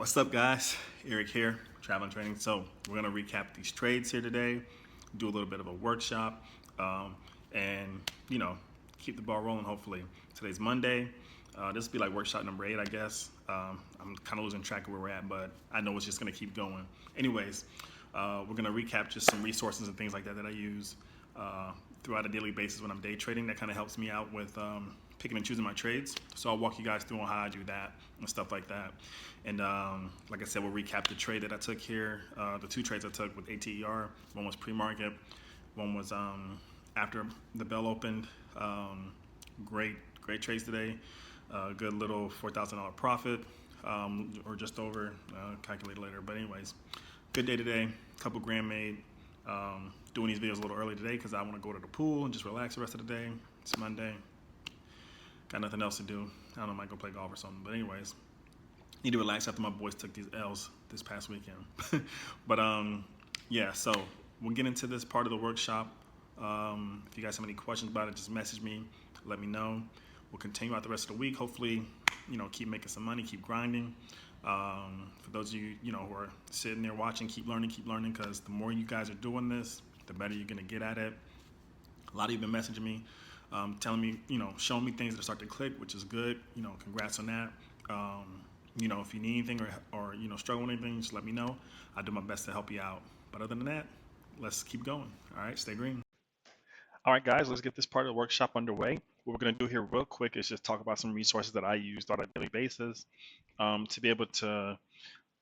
What's up, guys? Eric here, Traveling Training. So we're gonna recap these trades here today, do a little bit of a workshop, and keep the ball rolling. Hopefully, today's Monday. This will be like workshop number 8, I guess. I'm kind of losing track of where we're at, but I know it's just gonna keep going. Anyways, we're gonna recap just some resources and things like that that I use throughout a daily basis when I'm day trading. That kind of helps me out with picking and choosing my trades. So I'll walk you guys through on how I do that and stuff like that. And like I said, we'll recap the trade that I took here. The 2 trades I took with ATER. One was pre-market. One was after the bell opened. Great trades today. Good little $4,000 profit, or just over. Calculate later. But anyways, good day today. Couple grand made. Doing these videos a little early today because I want to go to the pool and just relax the rest of the day. It's Monday. Got nothing else to do. I don't know, I might go play golf or something. But anyways, need to relax after my boys took these L's this past weekend. But yeah, so we'll get into this part of the workshop. If you guys have any questions about it, just message me. Let me know. We'll continue out the rest of the week. Hopefully, keep making some money, keep grinding. For those of you, who are sitting there watching, keep learning, because the more you guys are doing this, the better you're going to get at it. A lot of you have been messaging me, telling me, showing me things that are starting to click, which is good. Congrats on that. If you need anything or struggle with anything, just let me know. I'll do my best to help you out. But other than that, let's keep going. All right, stay green. All right, guys, let's get this part of the workshop underway. What we're going to do here real quick is just talk about some resources that I use on a daily basis to be able to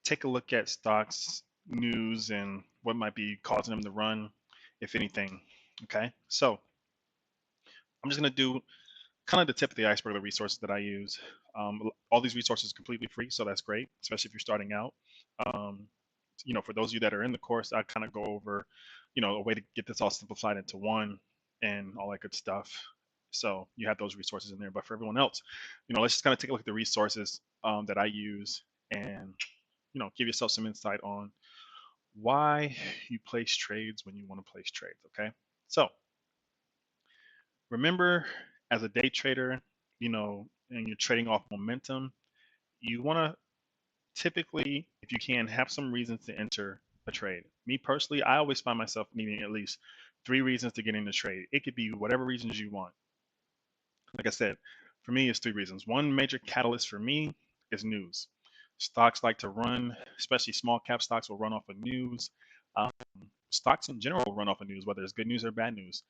take a look at stocks, news, and what might be causing them to run, if anything. Okay, so I'm just going to do kind of the tip of the iceberg of the resources that I use. All these resources are completely free, so that's great, especially if you're starting out. For those of you that are in the course, I kind of go over, a way to get this all simplified into one and all that good stuff. So you have those resources in there. But for everyone else, let's just kind of take a look at the resources that I use and, give yourself some insight on why you place trades when you want to place trades. Okay. So remember, as a day trader, and you're trading off momentum, you want to typically, if you can, have some reasons to enter a trade. Me personally, I always find myself needing at least 3 reasons to get in the trade. It could be whatever reasons you want. Like I said, for me, it's 3 reasons. One major catalyst for me is news. Stocks like to run, especially small cap stocks will run off of news. Um, Stocks in general will run off of news, whether it's good news or bad news,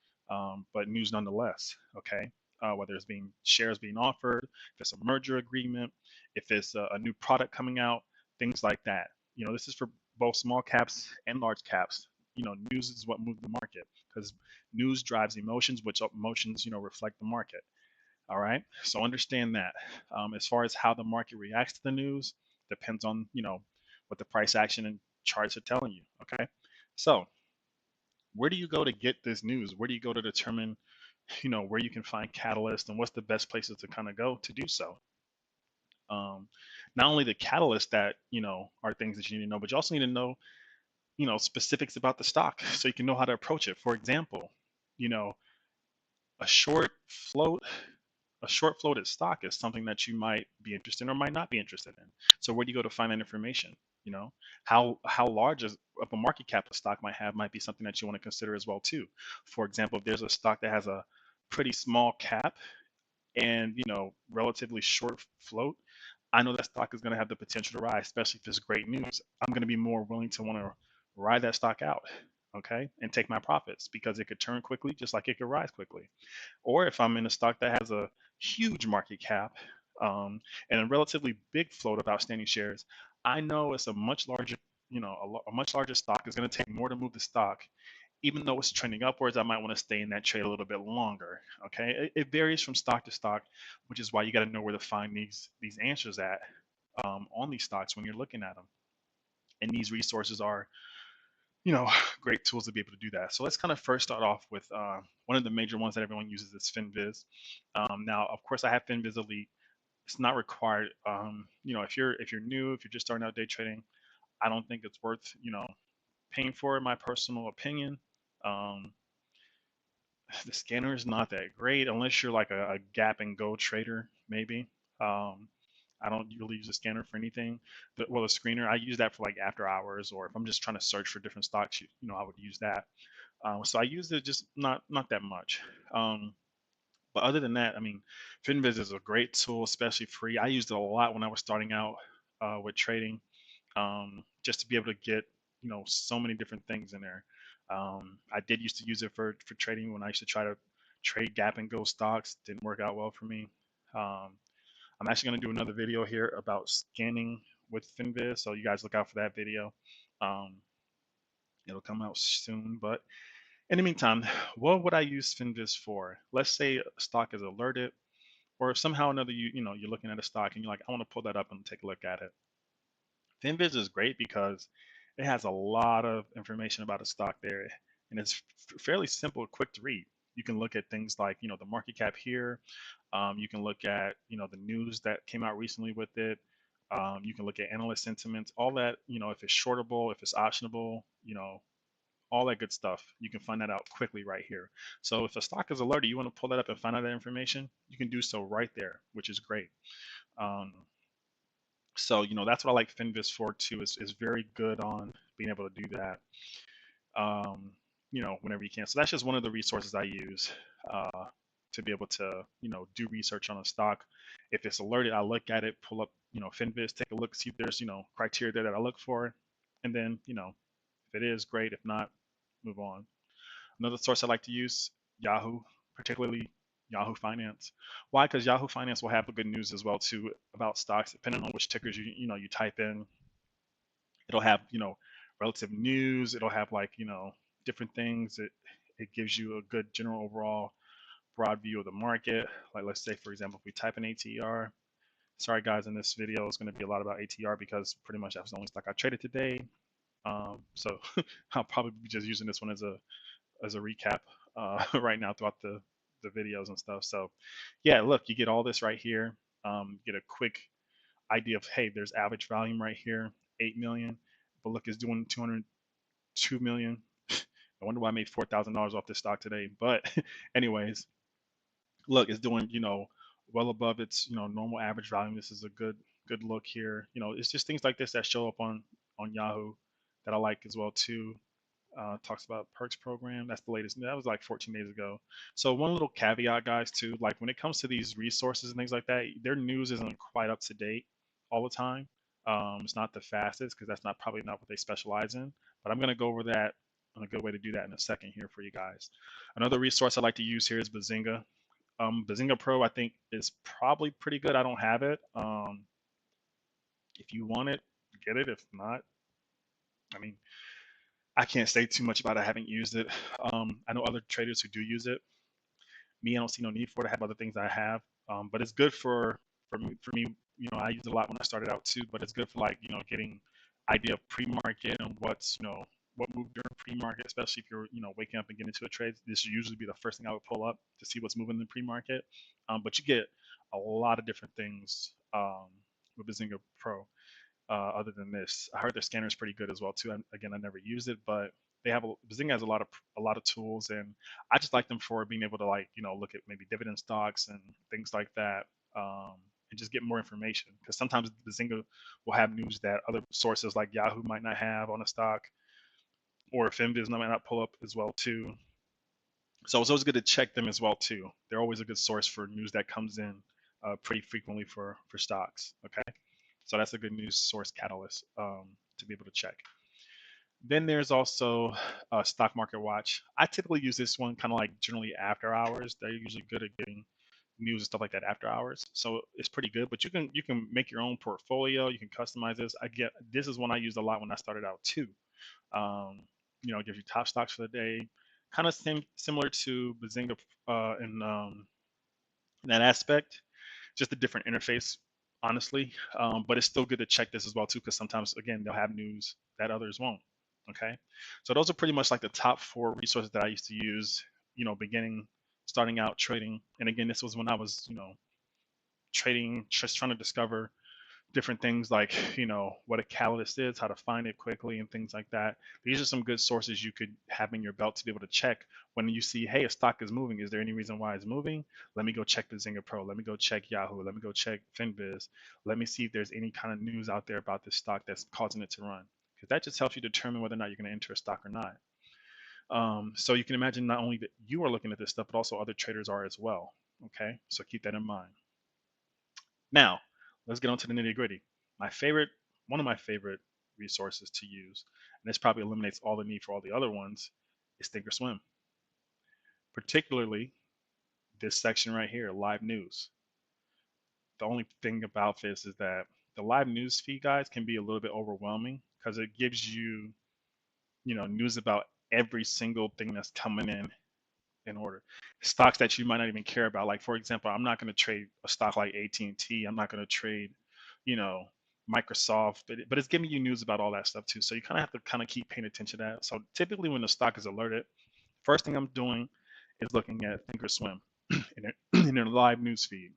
but news nonetheless. Okay, whether it's shares being offered, if it's a merger agreement, if it's a new product coming out, things like that. This is for both small caps and large caps. News is what moves the market because news drives emotions, which emotions, reflect the market. All right. So understand that. As far as how the market reacts to the news, depends on, what the price action and charts are telling you. Okay. So where do you go to get this news? Where do you go to determine, where you can find catalysts and what's the best places to kind of go to do so? Not only the catalysts that, are things that you need to know, but you also need to know, specifics about the stock so you can know how to approach it. For example, you know, a short float a short floated stock is something that you might be interested in or might not be interested in. So where do you go to find that information? How large of a market cap a stock might have might be something that you want to consider as well too. For example, if there's a stock that has a pretty small cap and relatively short float, I know that stock is going to have the potential to rise, especially if it's great news. I'm going to be more willing to want to ride that stock out, okay, and take my profits because it could turn quickly just like it could rise quickly. Or if I'm in a stock that has a huge market cap and a relatively big float of outstanding shares, I know it's a much larger, a much larger stock. It's going to take more to move the stock. Even though it's trending upwards, I might want to stay in that trade a little bit longer. Okay, it varies from stock to stock, which is why you got to know where to find these answers at on these stocks when you're looking at them. And these resources are great tools to be able to do that. So let's kind of first start off with one of the major ones that everyone uses is FinViz. Now, of course, I have FinViz Elite. It's not required. If you're new, if you're just starting out day trading, I don't think it's worth paying for it. My personal opinion. The scanner is not that great unless you're like a gap and go trader, maybe. I don't really use a scanner for anything. Well, a screener, I use that for like after hours, or if I'm just trying to search for different stocks, I would use that. So I use it just not that much. Um, but other than that, I mean, Finviz is a great tool, especially free. I used it a lot when I was starting out with trading, just to be able to get so many different things in there. I did used to use it for trading when I used to try to trade gap and go stocks. Didn't work out well for me. Um, I'm actually going to do another video here about scanning with Finviz, so you guys look out for that video. Um, it'll come out soon, but in the meantime, what would I use Finviz for? Let's say a stock is alerted, or if somehow or another you're looking at a stock and you're like, I want to pull that up and take a look at it. Finviz is great because it has a lot of information about a stock there, and it's fairly simple, quick to read. You can look at things like the market cap here. You can look at the news that came out recently with it. You can look at analyst sentiments, all that. If it's shortable, if it's optionable, all that good stuff. You can find that out quickly right here. So if a stock is alerted, you want to pull that up and find out that information, you can do so right there, which is great. Um, so that's what I like Finviz for too. Is very good on being able to do that. Um, whenever you can. So that's just one of the resources I use to be able to do research on a stock. If it's alerted, I look at it, pull up Finviz, take a look, see if there's criteria there that I look for, and then if it is great. If not, move on. Another source I like to use, Yahoo, particularly Yahoo Finance. Why? Because Yahoo Finance will have the good news as well too about stocks, depending on which tickers you type in. It'll have relative news. It'll have like different things. It gives you a good general overall broad view of the market. Like let's say for example, if we type in ATER. Sorry guys, in this video it's going to be a lot about ATR because pretty much that's the only stock I traded today. So I'll probably be just using this one as a recap right now throughout the videos and stuff. So yeah, look, you get all this right here. Get a quick idea of, hey, there's average volume right here, 8 million, but look, it's doing 202 million. I wonder why I made $4,000 off this stock today. But anyways, look, it's doing well above its normal average volume. This is a good look here. It's just things like this that show up on Yahoo that I like as well too. Talks about perks program. That's the latest. That was like 14 days ago. So one little caveat, guys, too, like when it comes to these resources and things like that, their news isn't quite up to date all the time. It's not the fastest because that's not probably not what they specialize in. But I'm gonna go over that on a good way to do that in a second here for you guys. Another resource I like to use here is Bazinga. Bazinga Pro, I think, is probably pretty good. I don't have it. If you want it, get it. If not, I mean, I can't say too much about it. I haven't used it. I know other traders who do use it. Me, I don't see no need for it. I have other things I have, but it's good for me. I used it a lot when I started out too. But it's good for like getting idea of pre-market and what moved during pre-market, especially if you're waking up and getting into a trade. This should usually be the first thing I would pull up to see what's moving in the pre-market. But you get a lot of different things with the Zingo Pro other than this. I heard their scanner is pretty good as well too. Again, I never used it, but Bazinga has a lot of tools, and I just like them for being able to like look at maybe dividend stocks and things like that, and just get more information. Because sometimes Bazinga will have news that other sources like Yahoo might not have on a stock, or Finviz might not pull up as well too. So it's always good to check them as well too. They're always a good source for news that comes in pretty frequently for stocks. Okay. So that's a good news source catalyst to be able to check. Then there's also Stock Market Watch. I typically use this one kind of like generally after hours. They're usually good at getting news and stuff like that after hours. So it's pretty good. But you can make your own portfolio. You can customize this. This is one I used a lot when I started out too. Um, it gives you top stocks for the day. Kind of similar to Bazinga in that aspect, just a different interface, honestly. But it's still good to check this as well too, because sometimes again they'll have news that others won't. Okay, so those are pretty much like the top 4 resources that I used to use. Starting out trading, and again, this was when I was trading, just trying to discover different things like, what a catalyst is, how to find it quickly, and things like that. These are some good sources you could have in your belt to be able to check when you see, hey, a stock is moving. Is there any reason why it's moving? Let me go check the Zingo Pro. Let me go check Yahoo. Let me go check FinBiz. Let me see if there's any kind of news out there about this stock that's causing it to run. Because that just helps you determine whether or not you're going to enter a stock or not. So you can imagine not only that you are looking at this stuff, but also other traders are as well. Okay, so keep that in mind. Now, let's get on to the nitty gritty. One of my favorite resources to use, and this probably eliminates all the need for all the other ones, is Thinkorswim. Particularly this section right here, live news. The only thing about this is that the live news feed, guys, can be a little bit overwhelming because it gives you, news about every single thing that's coming in order. Stocks that you might not even care about. Like, for example, I'm not going to trade a stock like AT&T. I'm not going to trade, you know, Microsoft, but it's giving you news about all that stuff too. So you kind of have to kind of keep paying attention to that. So typically when the stock is alerted, first thing I'm doing is looking at Thinkorswim in their live news feed.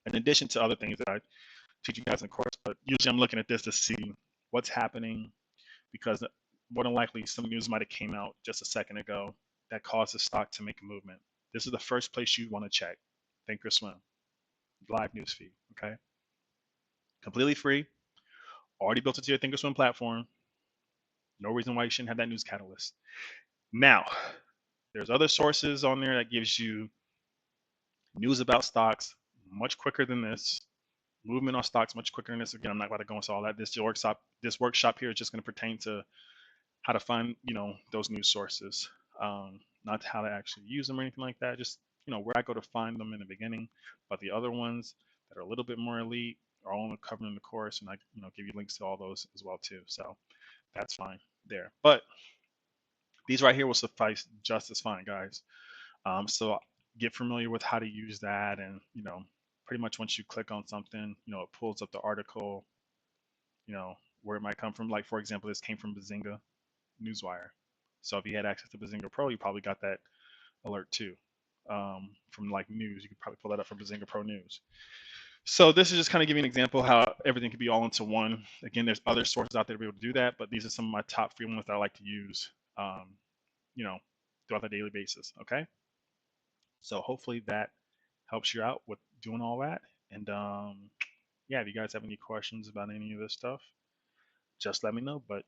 In addition to other things that I teach you guys in course, but usually I'm looking at this to see what's happening because more than likely some news might have came out just a second ago that caused the stock to make a movement. This is the first place you want to check. Thinkorswim, live news feed. Okay, completely free. Already built into your Thinkorswim platform. No reason why you shouldn't have that news catalyst. Now, there's other sources on there that gives you news about stocks much quicker than this. Movement on stocks much quicker than this. Again, I'm not going to go into all that. This workshop here is just going to pertain to how to find, those news sources, not how to actually use them or anything like that. Just, where I go to find them in the beginning. But the other ones that are a little bit more elite are all covered in the course, and I, give you links to all those as well too. So that's fine there. But these right here will suffice just as fine, guys. So get familiar with how to use that, and pretty much once you click on something, it pulls up the article, where it might come from. Like for example, this came from Bazinga Newswire. So if you had access to Zingo Pro, you probably got that alert too. From like news, you could probably pull that up from Zingo Pro News. So this is just kind of giving an example how everything can be all into one. Again, there's other sources out there to be able to do that, but these are some of my top free ones that I like to use, you know, throughout the daily basis. Okay. So hopefully that helps you out with doing all that. And yeah, if you guys have any questions about any of this stuff, just let me know. But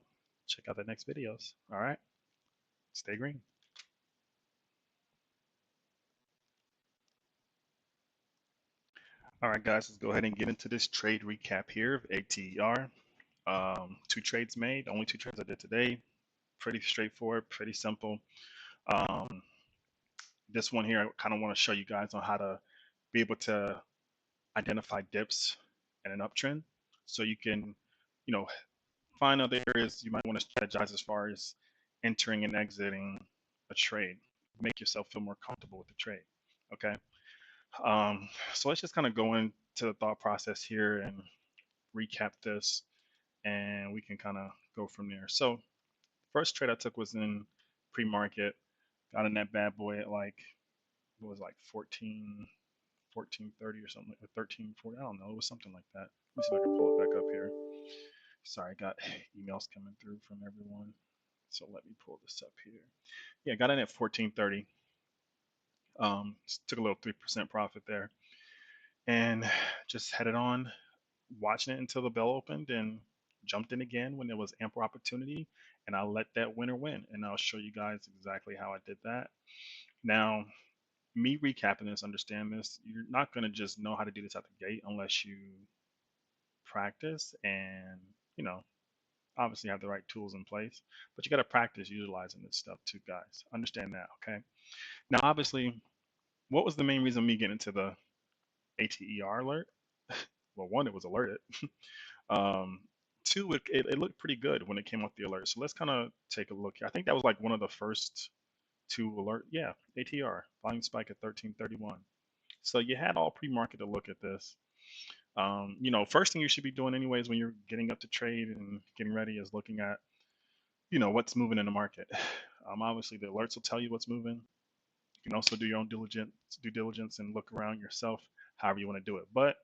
check out the next videos. All right. Stay green. All right, guys, let's go ahead and get into this trade recap here of ATER. 2 trades made, only 2 trades I did today. Pretty straightforward, pretty simple. Um, this one here, I kind of want to show you guys on how to be able to identify dips and an uptrend. So you can, find other areas you might want to strategize as far as entering and exiting a trade. Make yourself feel more comfortable with the trade. Okay. So let's just kind of go into the thought process here and recap this, and we can kind of go from there. So first trade I took was in pre-market. Got in that bad boy at like, what was it, like 1430 or something, or 1340. I don't know. It was something like that. Let me see if I can pull it back up here. Sorry, I got emails coming through from everyone. So let me pull this up here. Yeah, got in at 1430. Took a little 3% profit there, and just headed on, watching it until the bell opened, and jumped in again when there was ample opportunity, and I let that winner win. And I'll show you guys exactly how I did that. Now, me recapping this, understand this, you're not going to just know how to do this out the gate unless you practice and, obviously have the right tools in place. But you got to practice utilizing this stuff too, guys. Understand that, okay? Now, obviously, what was the main reason me getting into the ATER alert? Well, one, it was alerted. Um, two, it looked pretty good when it came off the alert. So let's kind of take a look here. I think that was like one of the first two alert. Yeah, ATR, volume spike at 1331. So you had all pre-market to look at this. First thing you should be doing anyways when you're getting up to trade and getting ready is looking at, what's moving in the market. Obviously the alerts will tell you what's moving. You can also do your own due diligence and look around yourself, however you want to do it. But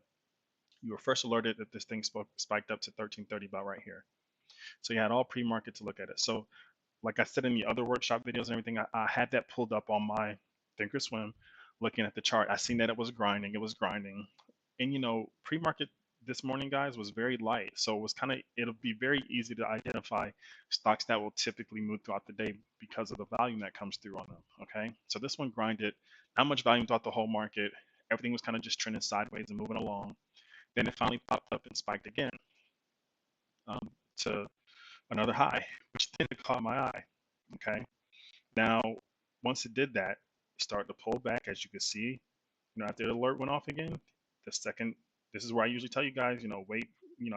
You were first alerted that this thing spiked up to 1330 about right here. So you had all pre-market to look at it. So like I said in the other workshop videos and everything, I had that pulled up on my Thinkorswim, looking at the chart. I seen that it was grinding. It was grinding, and pre-market this morning, guys, was very light. So it was kind of it'll be very easy to identify stocks that will typically move throughout the day because of the volume that comes through on them. Okay, so this one grinded, not much volume throughout the whole market. Everything was kind of just trending sideways and moving along. Then it finally popped up and spiked again to another high, which then caught my eye. Okay. Now, once it did that, it started to pull back, as you can see. After the alert went off again, the second, this is where I usually tell you guys, wait,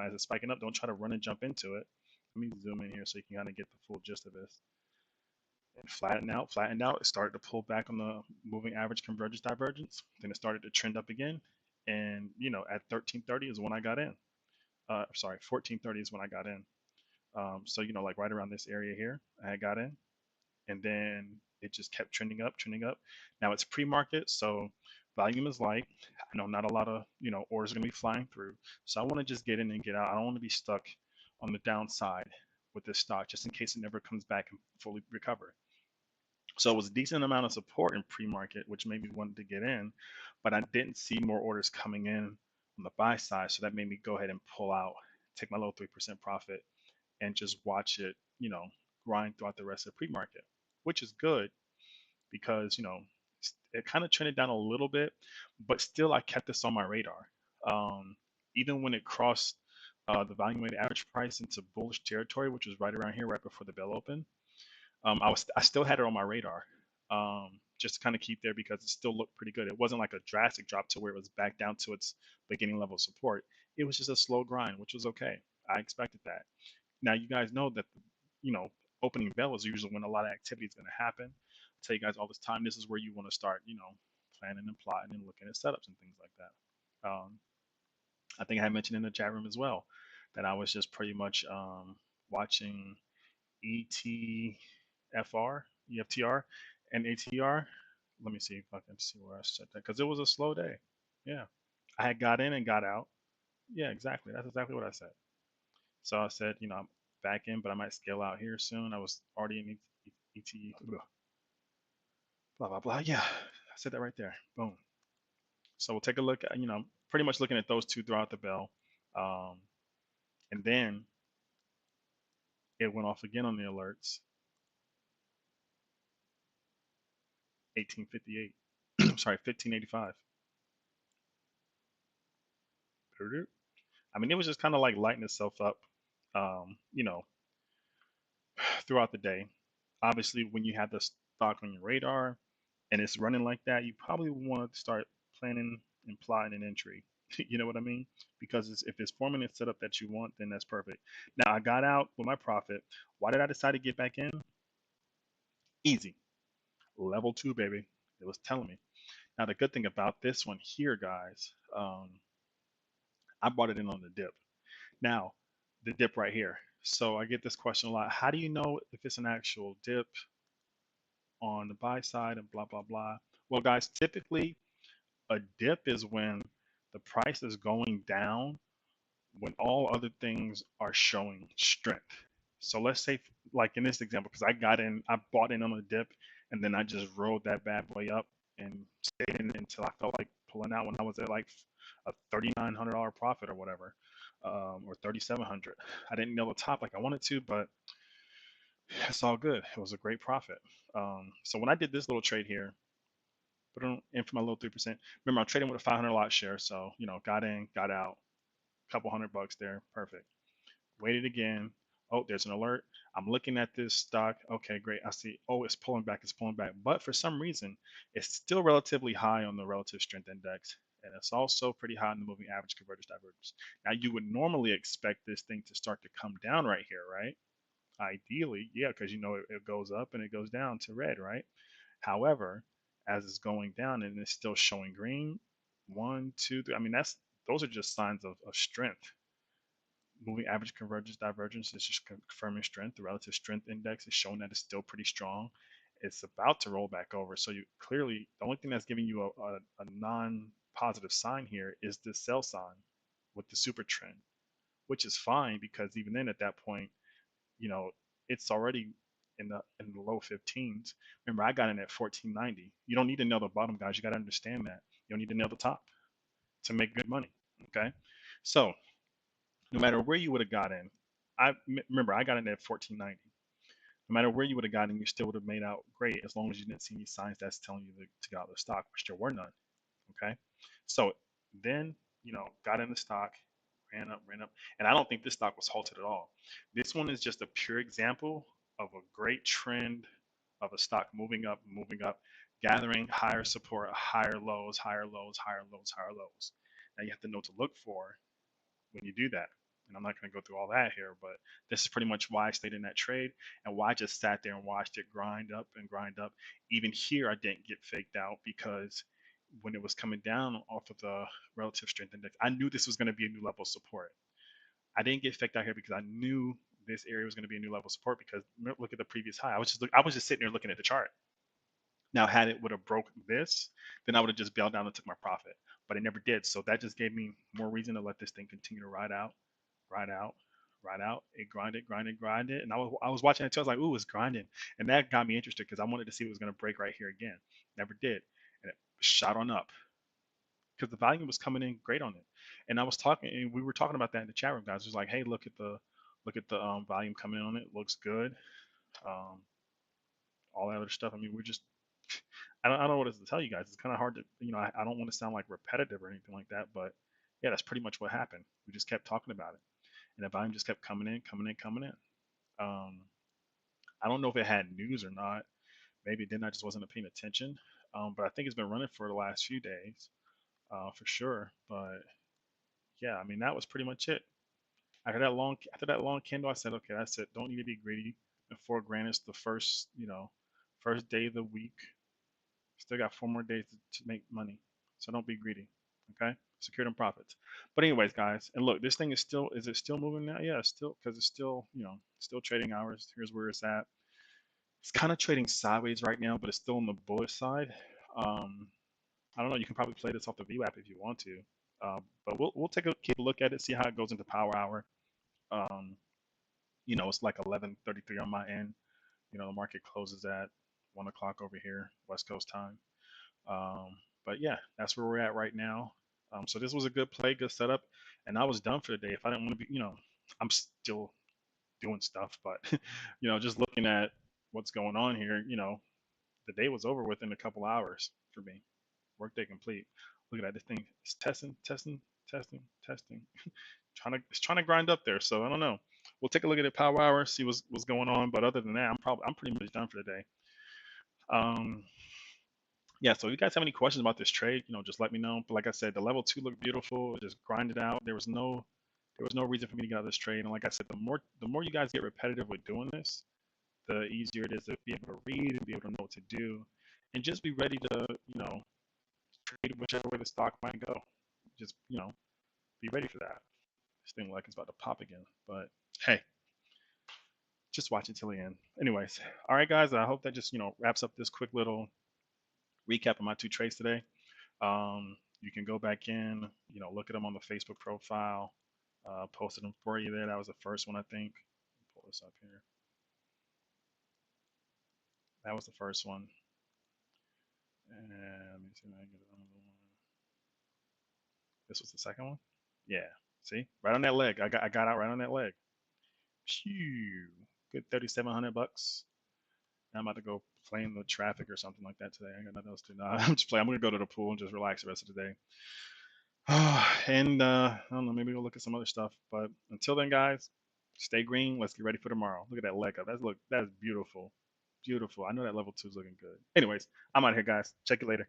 as it's spiking up, don't try to run and jump into it. Let me zoom in here so you can kind of get the full gist of this. And flattened out. It started to pull back on the moving average convergence divergence. Then it started to trend up again. And, at 1330 is when I got in. Sorry, 1430 is when I got in. So, like right around this area here, I got in. And then it just kept trending up, trending up. Now it's pre-market, so volume is light. I know not a lot of orders are gonna be flying through, so I want to just get in and get out. I don't want to be stuck on the downside with this stock, just in case it never comes back and fully recover. So it was a decent amount of support in pre-market, which made me want to get in, but I didn't see more orders coming in on the buy side, so that made me go ahead and pull out, take my little 3% profit, and just watch it, grind throughout the rest of pre-market, which is good because, it kind of trended down a little bit, but still I kept this on my radar. Um, Even when it crossed the volume weighted average price into bullish territory, which was right around here, right before the bell opened, I still had it on my radar, just to kind of keep there because it still looked pretty good. It wasn't like a drastic drop to where it was back down to its beginning level of support. It was just a slow grind, which was okay. I expected that. Now you guys know that you know opening bell is usually when a lot of activity is going to happen. I tell you guys all this time, this is where you want to start, planning and plotting and looking at setups and things like that. I think I had mentioned in the chat room as well that I was just pretty much watching ETFR, EFTR, and ATR. Let me see if I can see where I set that because it was a slow day. Yeah, I had got in and got out. Yeah, exactly. That's exactly what I said. So I said, I'm back in, but I might scale out here soon. I was already in ET, blah, blah, blah. Yeah, I said that right there. Boom. So we'll take a look at, pretty much looking at those two throughout the bell. Um, and then it went off again on the alerts, 1858. I'm sorry, 1585. I mean, it was just kind of like lighting itself up, um, you know, throughout the day. Obviously, when you have the stock on your radar and it's running like that, you probably want to start planning and plotting an entry. You know what I mean? Because if it's forming a setup that you want, then that's perfect. Now, I got out with my profit. Why did I decide to get back in? Easy. Level two, baby. It was telling me. Now, the good thing about this one here, guys, I bought it in on the dip. Now, the dip right here. So I get this question a lot. How do you know if it's an actual dip on the buy side and blah, blah, blah? Well, guys, typically a dip is when the price is going down when all other things are showing strength. So let's say, like in this example, because I bought in on a dip, and then I just rode that bad boy up and stayed in until I felt like pulling out when I was at like a $3,900 profit or whatever, or 3,700. I didn't nail the top like I wanted to, but it's all good. It was a great profit. So when I did this little trade here, put it in for my little 3%. Remember, I'm trading with a 500 lot share, so got in, got out, couple $100 there, perfect. Waited again. Oh, there's an alert. I'm looking at this stock. Okay, great. I see. Oh, it's pulling back. It's pulling back. But for some reason, it's still relatively high on the relative strength index. And it's also pretty high on the moving average convergence divergence. Now, you would normally expect this thing to start to come down right here, right? Ideally, yeah, because it goes up and it goes down to red, right? However, as it's going down and it's still showing green, one, two, three. I mean, those are just signs of strength. Moving average convergence divergence is just confirming strength. The relative strength index is showing that it's still pretty strong. It's about to roll back over. So you clearly, the only thing that's giving you a non-positive sign here is the sell sign. with the super trend, which is fine because even then at that point, you know, it's already in the low 15s. Remember, I got in at 1490. You don't need to nail the bottom, guys. You got to understand that. You don't need to nail the top to make good money. Okay, so no matter where you would have got in, remember I got in at 1490. No matter where you would have gotten, you still would have made out great as long as you didn't see any signs that's telling you to get out of the stock, which there were none. Okay, so then got in the stock, ran up, and I don't think this stock was halted at all. This one is just a pure example of a great trend of a stock moving up, gathering higher support, higher lows, higher lows, higher lows, higher lows. Now you have to know what to look for when you do that. And I'm not going to go through all that here, but this is pretty much why I stayed in that trade and why I just sat there and watched it grind up and grind up. Even here, I didn't get faked out because when it was coming down off of the relative strength index, I knew this was going to be a new level of support. I didn't get faked out here because I knew this area was going to be a new level of support because look at the previous high. I was just sitting there looking at the chart. Now, had it would have broke this, then I would have just bailed down and took my profit. But it never did. So that just gave me more reason to let this thing continue to ride out, ride out, ride out. It grinded. And I was watching it too. I was like, ooh, it's grinding. And that got me interested because I wanted to see if it was going to break right here again. Never did. And it shot on up because the volume was coming in great on it. And we were talking about that in the chat room, guys. It was like, hey, look at the volume coming in on it. Looks good. Um, all that other stuff. I mean, we're just I don't know what else to tell you guys. It's kind of hard to, I don't want to sound like repetitive or anything like that, but yeah, that's pretty much what happened. We just kept talking about it, and the volume just kept coming in, coming in, coming in. I don't know if it had news or not. Maybe then I just wasn't paying attention. But I think it's been running for the last few days, for sure. But yeah, I mean that was pretty much it. After that long candle, I said, okay, that's it. Don't need to be greedy. And 4 grand is the first, first day of the week. Still got 4 more days to make money. So don't be greedy. Okay? Secure them profits. But anyways, guys, and look, this thing is it still moving now? Yeah, it's still, because it's still, still trading hours. Here's where it's at. It's kind of trading sideways right now, but it's still on the bullish side. I don't know. You can probably play this off the VWAP if you want to. But we'll keep a look at it, see how it goes into power hour. It's like 11:33 on my end. The market closes at 1 o'clock over here, West Coast time. But yeah, that's where we're at right now. So this was a good play, good setup, and I was done for the day. If I didn't want to be, I'm still doing stuff, but just looking at what's going on here, the day was over within a couple hours for me. Workday complete. Look at that. This thing is testing, testing, testing, testing. It's trying to grind up there. So I don't know. We'll take a look at the power hour, see what's going on. But other than that, I'm pretty much done for the day. Yeah, so if you guys have any questions about this trade, just let me know. But like I said, the level 2 looked beautiful. It just grinded out. There was no reason for me to get out of this trade. And like I said, the more you guys get repetitive with doing this, the easier it is to be able to read and be able to know what to do, and just be ready to trade whichever way the stock might go. Just be ready for that. This thing like it's about to pop again, but hey, just watch it till the end. Anyways, all right, guys. I hope that just wraps up this quick little recap of my 2 trades today. You can go back in, look at them on the Facebook profile. Posted them for you there. That was the first one, I think. Pull this up here. That was the first one. And let me see if I can get another one. This was the second one. Yeah. See, right on that leg. I got out right on that leg. Phew. Good 3,700 bucks. I'm about to go play in the traffic or something like that today. I got nothing else to do. I'm just playing. I'm gonna go to the pool and just relax the rest of the day. And I don't know, maybe we'll look at some other stuff. But until then, guys, stay green. Let's get ready for tomorrow. Look at that leg up. That's beautiful. Beautiful. I know that level 2 is looking good. Anyways, I'm out of here, guys. Check you later.